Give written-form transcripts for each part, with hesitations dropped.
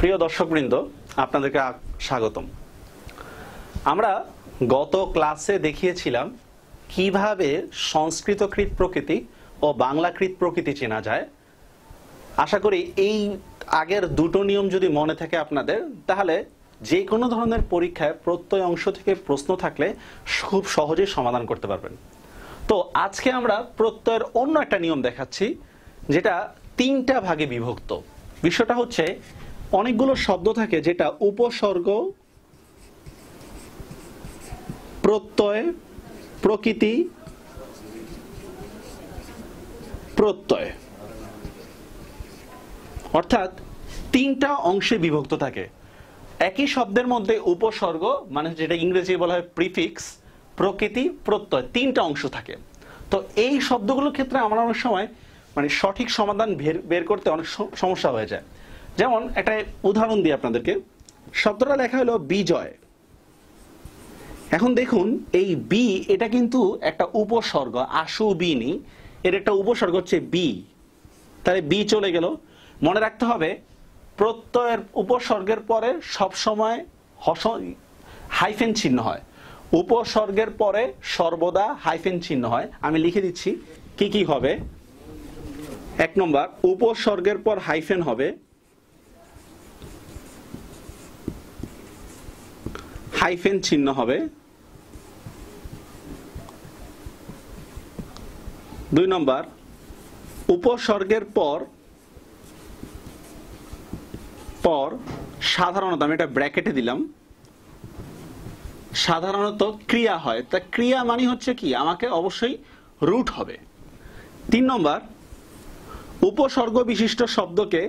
প্রিয় দর্শকবৃন্দ, আপনাদেরকে স্বাগতম। আমরা গত ক্লাসে দেখিয়েছিলাম কিভাবে সংস্কৃতকৃত প্রকৃতি ও বাংলাকৃত প্রকৃতি চেনা যায়। আশা করি এই আগের দুটো নিয়ম যদি মনে থাকে আপনাদের, তাহলে যে কোনো ধরনের পরীক্ষায় প্রত্যয় অংশ থেকে প্রশ্ন থাকলে খুব সহজেই সমাধান করতে পারবেন। তো আজকে আমরা প্রত্যয়ের অন্য একটা নিয়ম দেখাচ্ছি, যেটা তিনটা ভাগে বিভক্ত। বিষয়টা হচ্ছে, অনেকগুলো শব্দ থাকে যেটা উপসর্গ, প্রত্যয়, প্রকৃতি, প্রত্যয়, অর্থাৎ তিনটা অংশে বিভক্ত থাকে। একই শব্দের মধ্যে উপসর্গ, মানে যেটা ইংরেজি বলা হয় প্রিফিক্স, প্রকৃতি, প্রত্যয়, তিনটা অংশ থাকে। তো এই শব্দগুলোর ক্ষেত্রে আমরা অনেক সময় সঠিক সমাধান বের করতে অনেক সমস্যা হয়ে যায়। যেমন একটা উদাহরণ দিই আপনাদেরকে। শব্দটা লেখা হলো বিজয়। এখন দেখুন, এই বি এটা কিন্তু একটা উপসর্গ, আশু বিনি, এর একটা উপসর্গ হচ্ছে বি। তাহলে বি চলে গেল। মনে রাখতে হবে, প্রত্যয়ের উপসর্গের পরে সবসময় হাইফেন চিহ্ন হয়। উপসর্গের পরে সর্বদা হাইফেন চিহ্ন হয়। আমি লিখে দিচ্ছি কি কি হবে। 1 নম্বর, উপসর্গের পর হাইফেন হবে, হাইফেন চিহ্ন হবে। 2 নম্বর, উপসর্গের পর সাধারণত, আমি এটা ব্র্যাকেটে দিলাম, সাধারণত ক্রিয়া হয়। তা ক্রিয়া মানে হচ্ছে কি, আমাকে অবশ্যই রুট হবে। 3 নম্বর, উপসর্গ বিশিষ্ট শব্দকে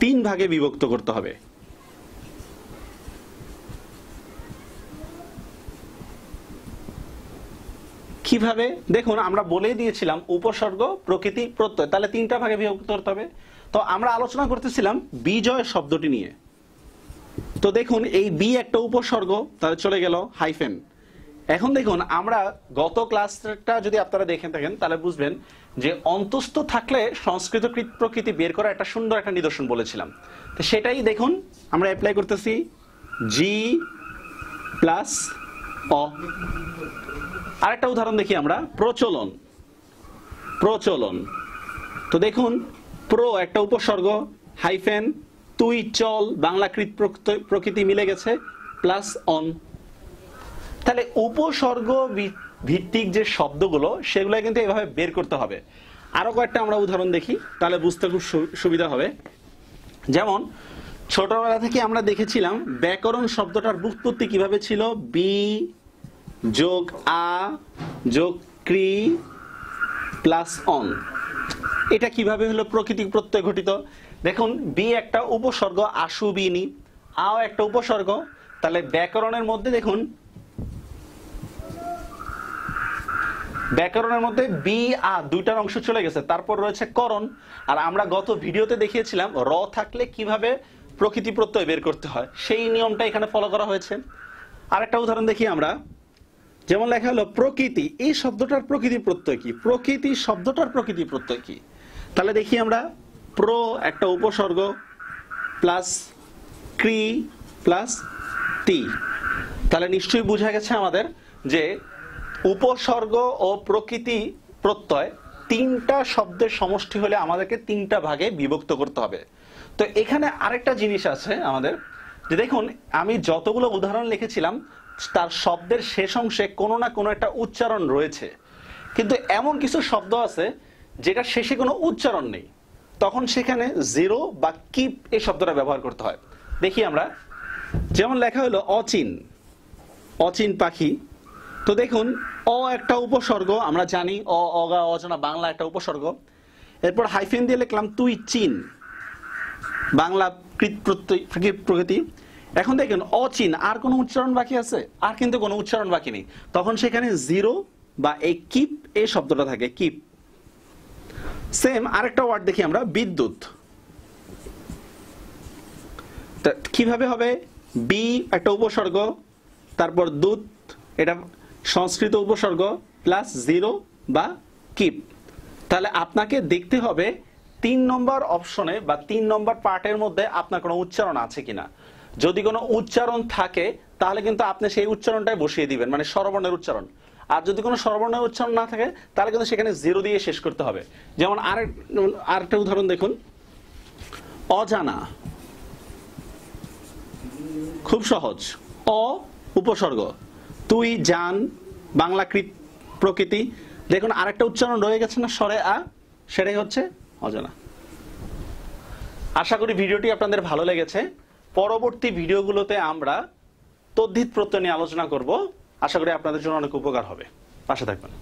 3 ভাগে বিভক্ত করতে হবে। কিভাবে দেখুন, আমরা বলে দিয়েছিলাম উপসর্গ, প্রকৃতি, প্রত্যয়, তাহলে 3টা ভাগে বিভক্ত করতে হবে। তো আমরা আলোচনা করতেছিলাম বিজয় শব্দটি নিয়ে। তো দেখুন, এই বি একটা উপসর্গ, তাহলে চলে গেল হাইফেন। এখন দেখুন, আমরা গত ক্লাসটা যদি আপনারা দেখে থাকেন তাহলে বুঝবেন যে অন্তস্থ থাকলে সংস্কৃতকৃত প্রকৃতি বের করা একটা সুন্দর একটা নিদর্শন বলেছিলাম। তো সেটাই দেখুন আমরা অ্যাপ্লাই করতেছি, জি প্লাস অ। আরেকটা উদাহরণ দেখি আমরা, প্রচলন। প্রচলন, তো দেখুন, প্রো একটা উপসর্গ, হাইফেন, তুই চল, বাংলাকৃত প্রকৃতি মিলে গেছে, প্লাস অন। তাহলে উপসর্গ ভিত্তিক যে শব্দগুলো, সেগুলো কিন্তু এভাবে বের করতে হবে। আরো কয়েকটা আমরা উদাহরণ দেখি, তাহলে বুঝতে খুব সুবিধা হবে। যেমন ছোটবেলা থেকে আমরা দেখেছিলাম ব্যাকরণ শব্দটার ব্যুৎপত্তি কিভাবে ছিল, বি যোগ আ যোগ ক্রি প্লাস অন। এটা কিভাবে হলো প্রকৃতি প্রত্যয় ঘটিত। দেখুন, বি একটা উপসর্গ, আশু বিনি, আও একটা উপসর্গ, তাহলে ব্যাকরণের মধ্যে দেখুন, ব্যাকরণের মধ্যে বি আ দুইটার অংশ চলে গেছে, তারপর রয়েছে করণ। আর আমরা গত ভিডিওতে দেখিয়েছিলাম র থাকলে কিভাবে প্রকৃতি প্রত্যয় বের করতে হয়, সেই নিয়মটা এখানে ফলো করা হয়েছে। আরেকটা উদাহরণ দেখি আমরা। যেমন লেখা হলো প্রকৃতি, এই শব্দটার প্রকৃতি প্রত্যয় কি, প্রকৃতি শব্দটার প্রকৃতি প্রত্যয় কি। তাহলে দেখি আমরা, প্রো একটা উপসর্গ, প্লাস ক্রি প্লাস তি। তাহলে নিশ্চয়ই বোঝা গেছে আমাদের যে উপসর্গ ও প্রকৃতি প্রত্যয় 3টা শব্দের সমষ্টি হলে আমাদেরকে 3টা ভাগে বিভক্ত করতে হবে। তো এখানে আরেকটা জিনিস আছে আমাদের, যে দেখুন, আমি যতগুলো উদাহরণ লিখেছিলাম তার শব্দের শেষ অংশে কোনো না কোনো একটা উচ্চারণ রয়েছে, কিন্তু এমন কিছু শব্দ আছে যেটা শেষে কোনো উচ্চারণ নেই, তখন সেখানে জিরো বা কিপ এই শব্দটা ব্যবহার করতে হয়। দেখি আমরা, যেমন লেখা হলো অচিন, অচিন পাখি। তো দেখুন, অ একটা উপসর্গ, আমরা জানি অ, অগা, অজানা, বাংলা একটা উপসর্গ। এরপর হাইফেন দিয়ে লিখলাম তুই চিন, বাংলা কৃত প্রকৃতি। এখন দেখুন, অচিন, আর কোনো উচ্চারণ বাকি আছে? আর কিন্তু কোনো উচ্চারণ বাকি নেই, তখন সেখানে জিরো বা এই কিপ এই শব্দটা থাকে, কিপ। সেম আরেকটা ওয়ার্ড দেখি আমরা, বিদ্যুৎ। কিভাবে হবে, বি একটা উপসর্গ, তারপর দূত, এটা সংস্কৃত উপসর্গ, প্লাস জিরো বা কিপ। তাহলে আপনাকে দেখতে হবে 3 নম্বর অপশনে বা 3 নম্বর পার্টের মধ্যে আপনার কোনো উচ্চারণ আছে কিনা। যদি কোনো উচ্চারণ থাকে তাহলে কিন্তু আপনি সেই উচ্চারণটাই বসিয়ে দিবেন, মানে স্বরবর্ণের উচ্চারণ। আর যদি কোনো স্বরবর্ণের উচ্চারণ না থাকে তাহলে কিন্তু সেখানে 0 দিয়ে শেষ করতে হবে। যেমন আরেকটা উদাহরণ দেখুন, অজানা, খুব সহজ। অ উপসর্গ, তুই জান, বাংলা প্রকৃতি। দেখুন আরেকটা উচ্চারণ রয়ে গেছে না স্বরে আ, সেটাই হচ্ছে অজানা। আশা করি ভিডিওটি আপনাদের ভালো লেগেছে। পরবর্তী ভিডিওগুলোতে আমরা তদ্ধিত প্রত্যয় নিয়ে আলোচনা করব। আশা করি আপনাদের জন্য অনেক উপকার হবে। পাশে থাকবেন।